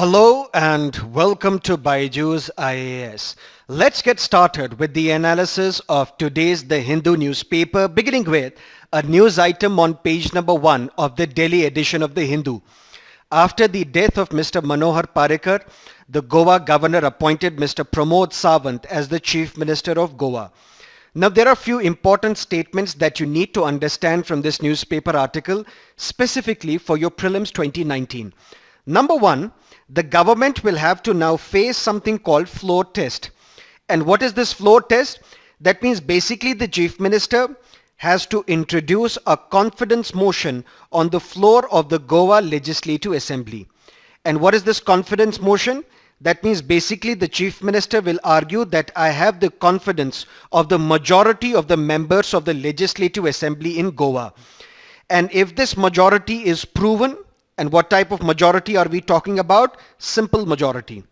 Hello and welcome to BYJU'S IAS. Let's get started with the analysis of today's The Hindu newspaper, beginning with a news item on page number 1 of the Delhi edition of The Hindu. After the death of Mr. Manohar Parrikar, the Goa governor appointed Mr. Pramod Sawant as the Chief Minister of Goa. Now there are a few important statements that you need to understand from this newspaper article specifically for your prelims 2019. Number 1, the government will have to now face something called floor test. And what is this floor test? That means basically the Chief Minister has to introduce a confidence motion on the floor of the Goa Legislative Assembly. And what is this confidence motion? That means basically the Chief Minister will argue that I have the confidence of the majority of the members of the Legislative Assembly in Goa. And if this majority is proven, and what type of majority are we talking about? Simple majority.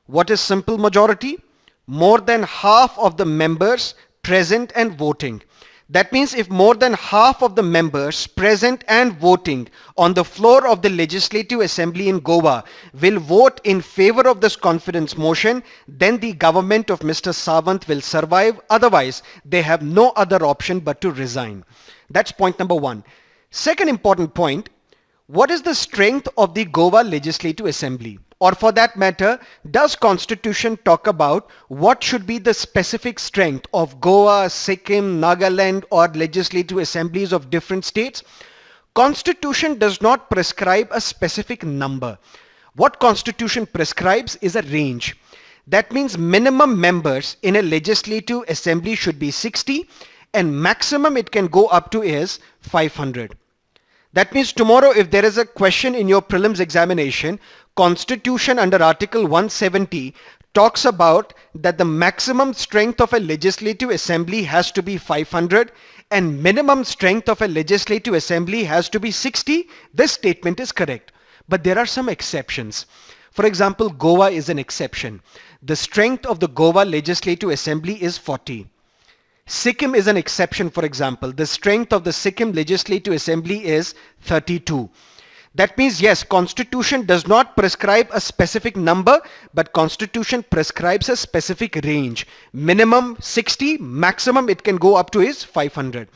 What is simple majority? More than half of the members present and voting. That means if more than half of the members present and voting on the floor of the Legislative Assembly in Goa will vote in favor of this confidence motion, then the government of Mr. Sawant will survive. Otherwise, they have no other option but to resign. That's point number 1. Second important point, what is the strength of the Goa Legislative Assembly? Or for that matter, does Constitution talk about what should be the specific strength of Goa, Sikkim, Nagaland or legislative assemblies of different states? Constitution does not prescribe a specific number. What Constitution prescribes is a range. That means minimum members in a legislative assembly should be 60 and maximum it can go up to is 500. That means tomorrow if there is a question in your prelims examination, Constitution under Article 170 talks about that the maximum strength of a legislative assembly has to be 500 and minimum strength of a legislative assembly has to be 60. This statement is correct. But there are some exceptions. For example, Goa is an exception. The strength of the Goa Legislative Assembly is 40. Sikkim is an exception, for example. The strength of the Sikkim Legislative Assembly is 32. That means, yes, Constitution does not prescribe a specific number, but Constitution prescribes a specific range. Minimum 60, maximum it can go up to is 500.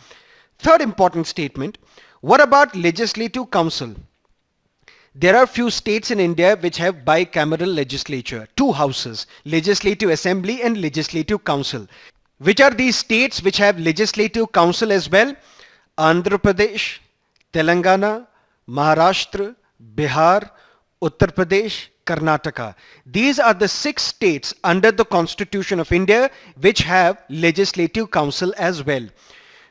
Third important statement, what about Legislative Council? There are few states in India which have bicameral legislature, 2 houses, Legislative Assembly and Legislative Council. Which are these states which have legislative council as well? Andhra Pradesh, Telangana, Maharashtra, Bihar, Uttar Pradesh, Karnataka. These are the 6 states under the Constitution of India which have legislative council as well.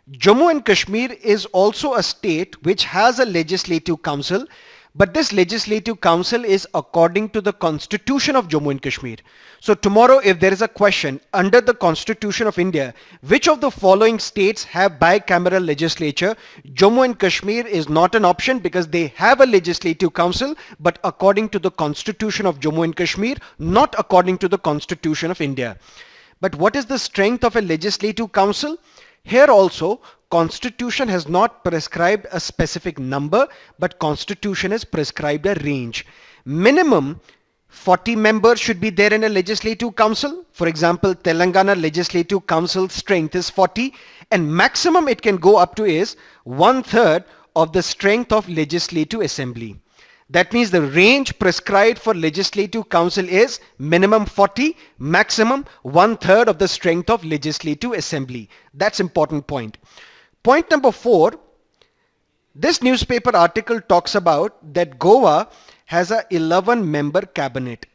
Jammu and Kashmir is also a state which has a legislative council, but this legislative council is according to the Constitution of Jammu and Kashmir. So tomorrow if there is a question under the Constitution of India, which of the following states have bicameral legislature? Jammu and Kashmir is not an option because they have a legislative council, but according to the Constitution of Jammu and Kashmir, not according to the Constitution of India. But what is the strength of a legislative council? Here also, Constitution has not prescribed a specific number, but Constitution has prescribed a range. Minimum 40 members should be there in a legislative council. For example, Telangana Legislative Council strength is 40 and maximum it can go up to is 1/3 of the strength of Legislative Assembly. That means the range prescribed for Legislative Council is minimum 40, maximum 1/3 of the strength of Legislative Assembly. That's important point. Point number 4, this newspaper article talks about that Goa has a 11-member cabinet.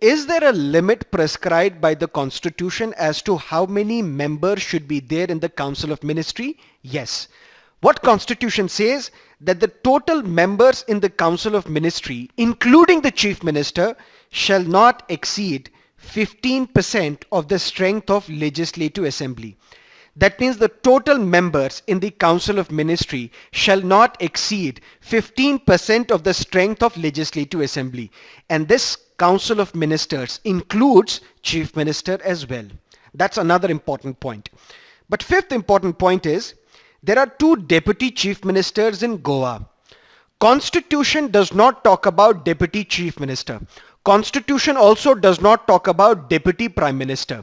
Is there a limit prescribed by the Constitution as to how many members should be there in the Council of Ministry? Yes. What Constitution says that the total members in the Council of Ministry, including the Chief Minister, shall not exceed 15% of the strength of Legislative Assembly. That means the total members in the Council of Ministry shall not exceed 15% of the strength of Legislative Assembly. And this Council of Ministers includes Chief Minister as well. That's another important point. But fifth important point is, there are 2 deputy chief ministers in Goa. Constitution does not talk about Deputy Chief Minister. Constitution also does not talk about Deputy Prime Minister.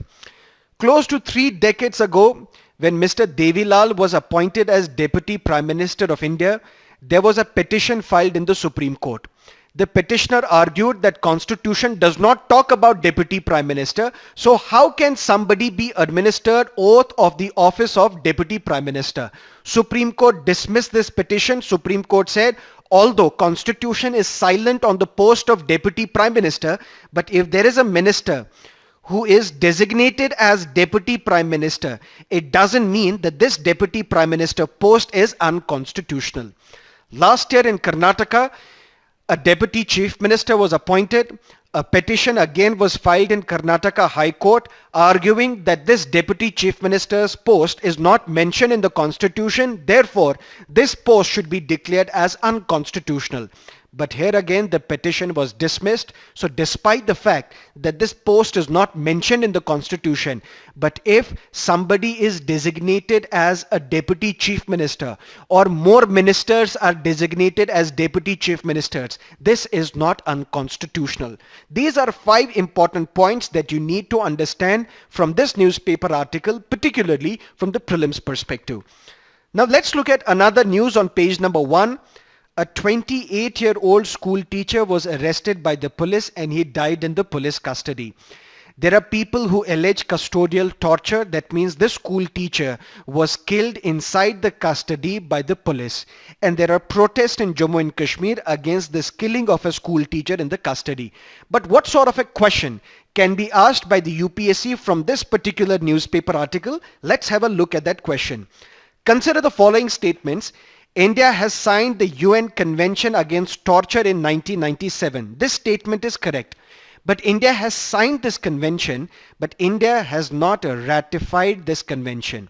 Close to 3 decades ago, when Mr. Devilal was appointed as Deputy Prime Minister of India, there was a petition filed in the Supreme Court. The petitioner argued that Constitution does not talk about Deputy Prime Minister, so how can somebody be administered oath of the office of Deputy Prime Minister? Supreme Court dismissed this petition. Supreme Court said, although Constitution is silent on the post of Deputy Prime Minister, but if there is a minister who is designated as Deputy Prime Minister, it doesn't mean that this Deputy Prime Minister post is unconstitutional. Last year in Karnataka, a Deputy Chief Minister was appointed. A petition again was filed in Karnataka High Court arguing that this Deputy Chief Minister's post is not mentioned in the Constitution. Therefore, this post should be declared as unconstitutional. But here again the petition was dismissed. So despite the fact that this post is not mentioned in the Constitution, but if somebody is designated as a Deputy Chief Minister or more ministers are designated as Deputy Chief Ministers, this is not unconstitutional. These are 5 important points that you need to understand from this newspaper article, particularly from the prelims perspective. Now let's look at another news on page number 1. A 28-year-old school teacher was arrested by the police and he died in the police custody. There are people who allege custodial torture. That means this school teacher was killed inside the custody by the police. And there are protests in Jammu and Kashmir against this killing of a school teacher in the custody. But what sort of a question can be asked by the UPSC from this particular newspaper article? Let's have a look at that question. Consider the following statements. India has signed the UN Convention Against Torture in 1997. This statement is correct. But India has signed this convention, but India has not ratified this convention.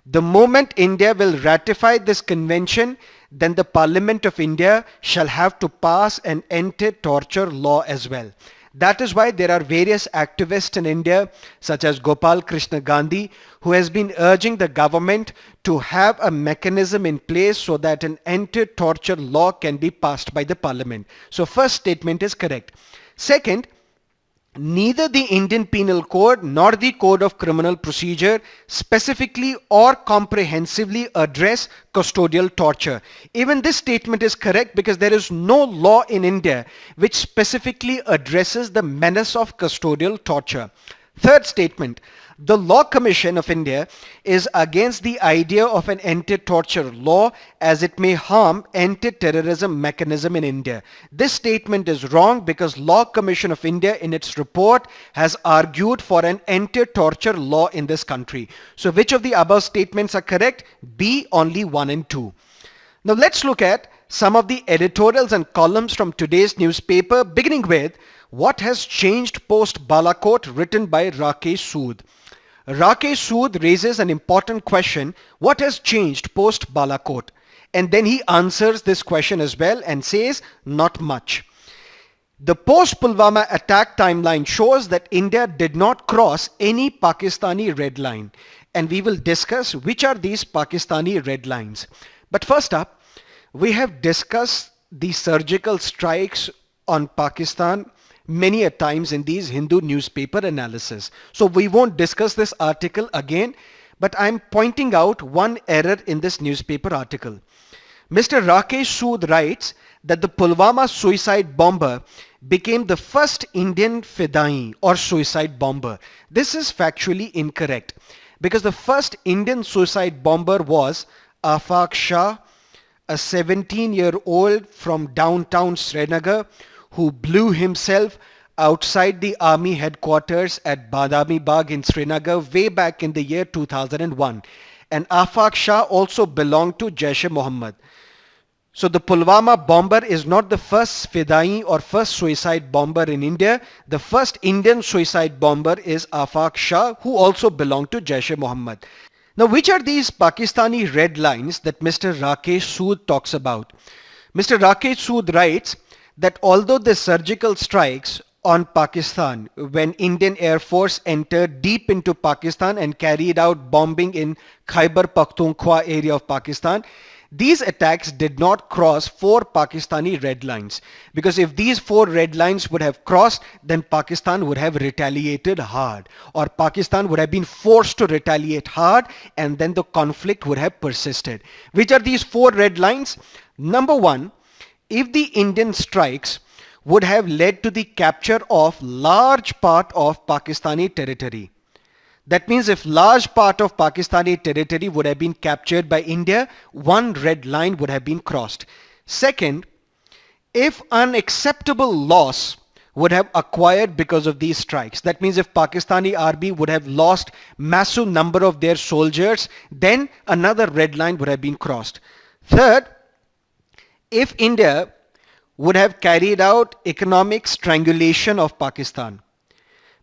The moment India will ratify this convention, then the Parliament of India shall have to pass an anti-torture law as well. That is why there are various activists in India, such as Gopal Krishna Gandhi, who has been urging the government to have a mechanism in place so that an anti-torture law can be passed by the parliament. So first statement is correct. Second, neither the Indian Penal Code nor the Code of Criminal Procedure specifically or comprehensively address custodial torture. Even this statement is correct because there is no law in India which specifically addresses the menace of custodial torture. Third statement, the Law Commission of India is against the idea of an anti-torture law as it may harm anti-terrorism mechanism in India. This statement is wrong because Law Commission of India in its report has argued for an anti-torture law in this country. So which of the above statements are correct? B, only 1 and 2. Now let's look at some of the editorials and columns from today's newspaper, beginning with what has changed post Balakot, written by Rakesh Sood. Rakesh Sood raises an important question. What has changed post Balakot? And then he answers this question as well and says not much. The post-Pulwama attack timeline shows that India did not cross any Pakistani red line. And we will discuss which are these Pakistani red lines. But first up, we have discussed the surgical strikes on Pakistan many a times in these Hindu newspaper analysis. So we won't discuss this article again, but I'm pointing out one error in this newspaper article. Mr. Rakesh Sood writes that the Pulwama suicide bomber became the first Indian Fidai or suicide bomber. This is factually incorrect because the first Indian suicide bomber was Afaq Shah, a 17-year-old from downtown Srinagar who blew himself outside the army headquarters at Badami Bagh in Srinagar way back in the year 2001. And Afaq Shah also belonged to Jaish-e-Mohammed. So the Pulwama bomber is not the first Fidai or first suicide bomber in India. The first Indian suicide bomber is Afaq Shah, who also belonged to Jaish-e-Mohammed. Now, which are these Pakistani red lines that Mr. Rakesh Sood talks about? Mr. Rakesh Sood writes that although the surgical strikes on Pakistan, when Indian Air Force entered deep into Pakistan and carried out bombing in Khyber Pakhtunkhwa area of Pakistan, These attacks did not cross 4 Pakistani red lines, because if these 4 red lines would have crossed, then Pakistan would have retaliated hard, or Pakistan would have been forced to retaliate hard, and then the conflict would have persisted. Which are these 4 red lines? Number one, if the Indian strikes would have led to the capture of large part of Pakistani territory. That means if large part of Pakistani territory would have been captured by India, one red line would have been crossed. Second, if unacceptable loss would have acquired because of these strikes. That means if Pakistani army would have lost massive number of their soldiers, then another red line would have been crossed. Third, if India would have carried out economic strangulation of Pakistan.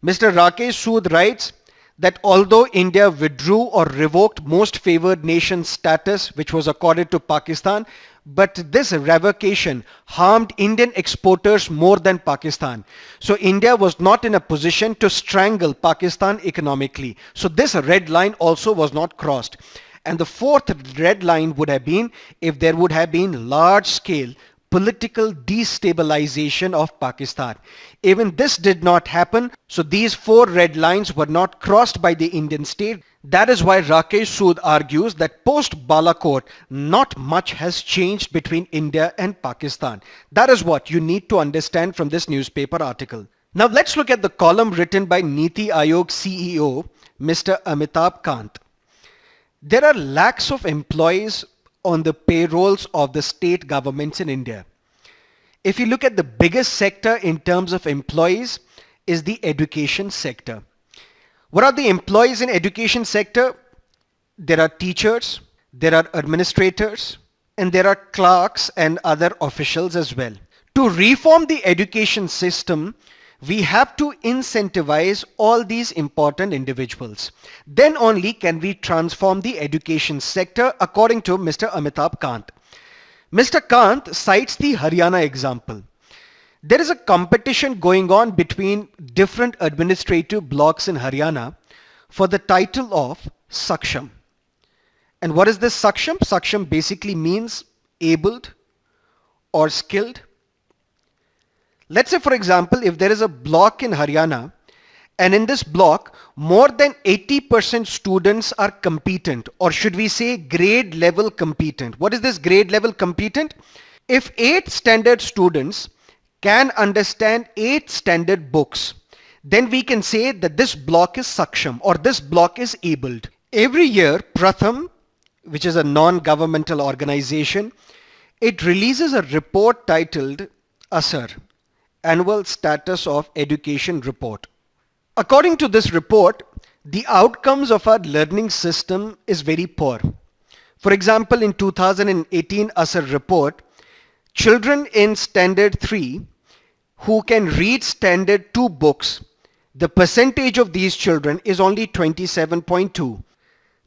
Mr. Rakesh Sood writes that although India withdrew or revoked most favored nation status which was accorded to Pakistan, but this revocation harmed Indian exporters more than Pakistan. So India was not in a position to strangle Pakistan economically. So this red line also was not crossed. And the fourth red line would have been if there would have been large scale political destabilization of Pakistan. Even this did not happen, so these 4 red lines were not crossed by the Indian state. That is why Rakesh Sood argues that post Balakot, not much has changed between India and Pakistan. That is what you need to understand from this newspaper article. Now let's look at the column written by Niti Aayog CEO, Mr. Amitabh Kant. There are lakhs of employees on the payrolls of the state governments in India. If you look at the biggest sector in terms of employees is the education sector. What are the employees in education sector? There are teachers, there are administrators, and there are clerks and other officials as well. To reform the education system, we have to incentivize all these important individuals. Then only can we transform the education sector according to Mr. Amitabh Kant. Mr. Kant cites the Haryana example. There is a competition going on between different administrative blocks in Haryana for the title of Saksham. And what is this Saksham? Saksham basically means abled or skilled. Let's say, for example, if there is a block in Haryana and in this block more than 80% students are competent, or should we say grade level competent. What is this grade level competent? If 8 standard students can understand 8 standard books, then we can say that this block is Saksham or this block is abled. Every year, Pratham, which is a non-governmental organization, it releases a report titled Asar, Annual Status of Education Report. According to this report, the outcomes of our learning system is very poor. For example, in 2018 Asar report, children in standard 3 who can read standard 2 books, the percentage of these children is only 27.2.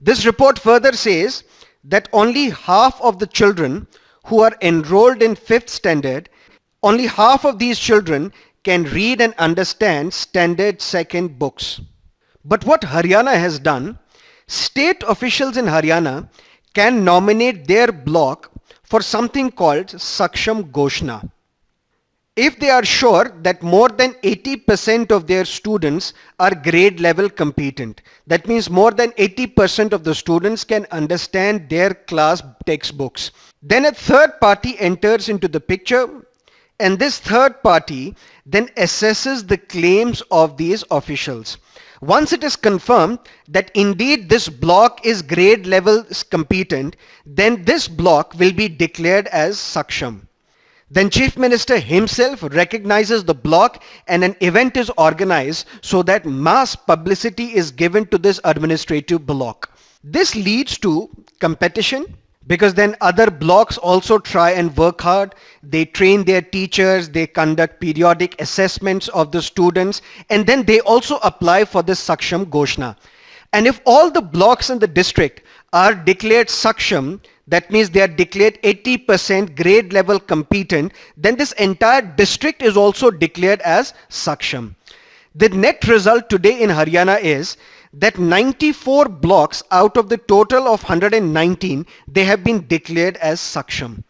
This report further says that only half of the children who are enrolled in 5th standard, only half of these children can read and understand standard 2nd books. But what Haryana has done, state officials in Haryana can nominate their block for something called Saksham Ghoshna. If they are sure that more than 80% of their students are grade level competent, that means more than 80% of the students can understand their class textbooks, then a third party enters into the picture, and this third party then assesses the claims of these officials. Once it is confirmed that indeed this block is grade level competent, then this block will be declared as Saksham. Then Chief Minister himself recognizes the block and an event is organized so that mass publicity is given to this administrative block. This leads to competition, because then other blocks also try and work hard. They train their teachers, they conduct periodic assessments of the students, and then they also apply for this Saksham Ghoshna. And if all the blocks in the district are declared Saksham, that means they are declared 80% grade level competent, then this entire district is also declared as Saksham. The net result today in Haryana is that 94 blocks out of the total of 119, they have been declared as Saksham.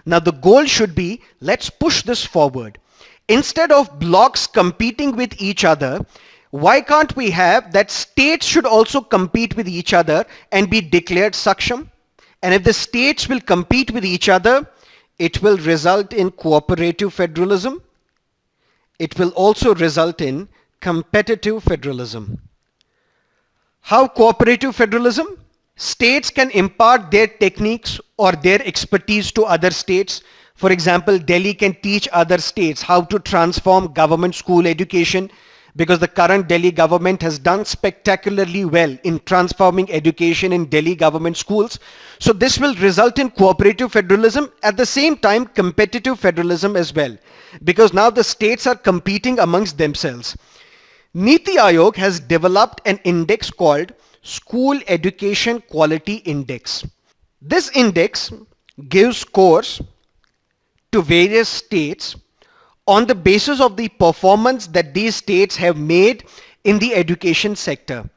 Now the goal should be, let's push this forward. Instead of blocks competing with each other, why can't we have that states should also compete with each other and be declared Saksham? And if the states will compete with each other, it will result in cooperative federalism. It will also result in competitive federalism. How cooperative federalism? States can impart their techniques or their expertise to other states. For example, Delhi can teach other states how to transform government school education, because the current Delhi government has done spectacularly well in transforming education in Delhi government schools. So this will result in cooperative federalism, at the same time competitive federalism as well, because now the states are competing amongst themselves. Niti Aayog has developed an index called School Education Quality Index. This index gives scores to various states on the basis of the performance that these states have made in the education sector.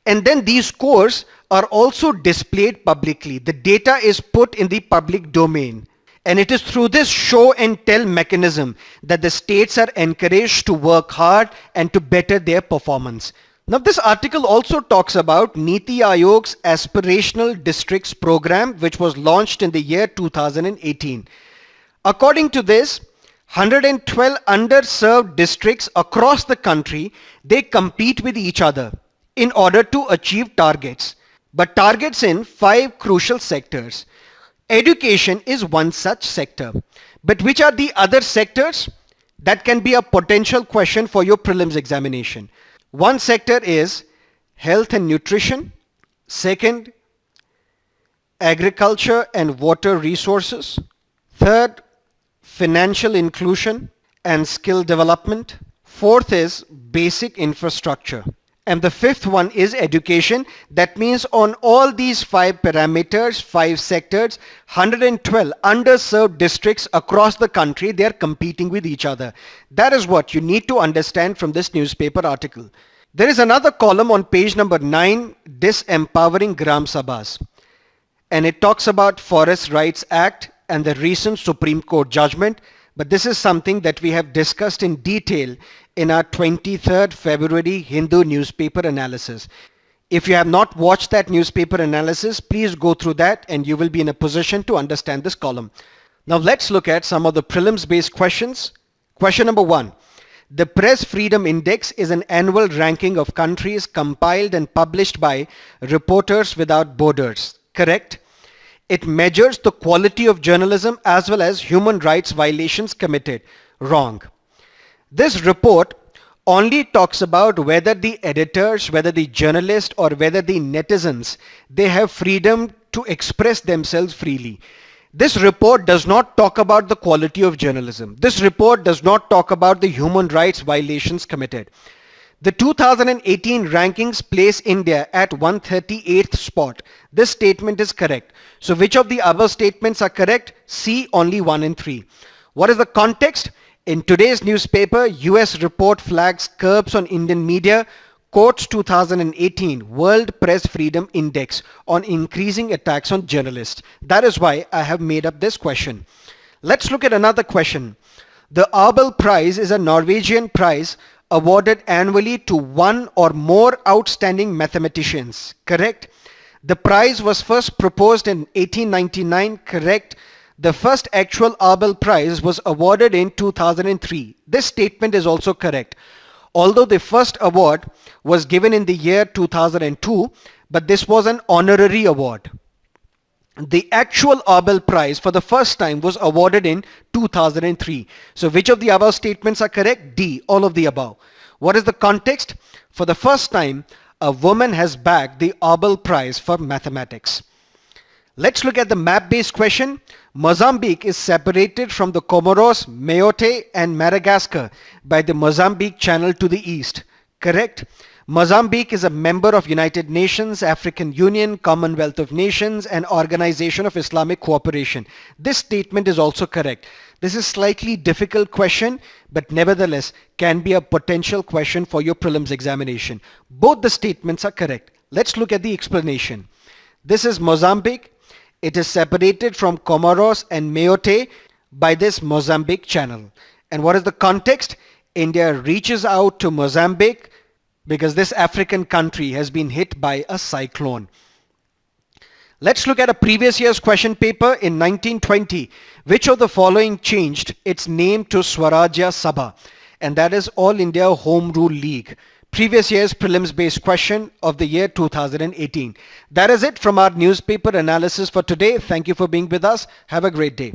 And then these scores are also displayed publicly. The data is put in the public domain. And it is through this show and tell mechanism that the states are encouraged to work hard and to better their performance. Now this article also talks about Niti Aayog's Aspirational Districts program, which was launched in the year 2018. According to this, 112 underserved districts across the country, they compete with each other in order to achieve targets, but targets in 5 crucial sectors. Education is one such sector. But which are the other sectors? That can be a potential question for your prelims examination. One sector is health and nutrition. Second, agriculture and water resources. Third, financial inclusion and skill development. Fourth is basic infrastructure. And the fifth one is education. That means on all these 5 parameters, 5 sectors, 112 underserved districts across the country, they are competing with each other. That is what you need to understand from this newspaper article. There is another column on page number 9, Disempowering Gram Sabhas. And it talks about Forest Rights Act and the recent Supreme Court judgment. But this is something that we have discussed in detail in our 23rd February Hindu newspaper analysis. If you have not watched that newspaper analysis, please go through that and you will be in a position to understand this column. Now let's look at some of the prelims based questions. Question number 1. The Press Freedom Index is an annual ranking of countries compiled and published by Reporters Without Borders. Correct? It measures the quality of journalism as well as human rights violations committed. Wrong. This report only talks about whether the editors, whether the journalists or whether the netizens, they have freedom to express themselves freely. This report does not talk about the quality of journalism. This report does not talk about the human rights violations committed. The 2018 rankings place India at 138th spot. This statement is correct. So which of the above statements are correct? C, only 1 and 3. What is the context? In today's newspaper, US report flags curbs on Indian media, quotes 2018 World Press Freedom Index on increasing attacks on journalists. That is why I have made up this question. Let's look at another question. The Abel Prize is a Norwegian prize awarded annually to one or more outstanding mathematicians. Correct? The prize was first proposed in 1899. Correct? The first actual Abel Prize was awarded in 2003. This statement is also correct. Although the first award was given in the year 2002, but this was an honorary award. The actual Abel Prize for the first time was awarded in 2003. So which of the above statements are correct? D, all of the above. What is the context? For the first time, a woman has bagged the Abel Prize for mathematics. Let's look at the map-based question. Mozambique is separated from the Comoros, Mayotte and Madagascar by the Mozambique Channel to the east. Correct? Mozambique is a member of United Nations, African Union, Commonwealth of Nations and Organization of Islamic Cooperation. This statement is also correct. This is slightly difficult question, but nevertheless can be a potential question for your prelims examination. Both the statements are correct. Let's look at the explanation. This is Mozambique. It is separated from Comoros and Mayotte by this Mozambique Channel. And what is the context? India reaches out to Mozambique because this African country has been hit by a cyclone. Let's look at a previous year's question paper in 1920. Which of the following changed its name to Swarajya Sabha? And that is All India Home Rule League. Previous year's prelims based question of the year 2018. That is it from our newspaper analysis for today. Thank you for being with us. Have a great day.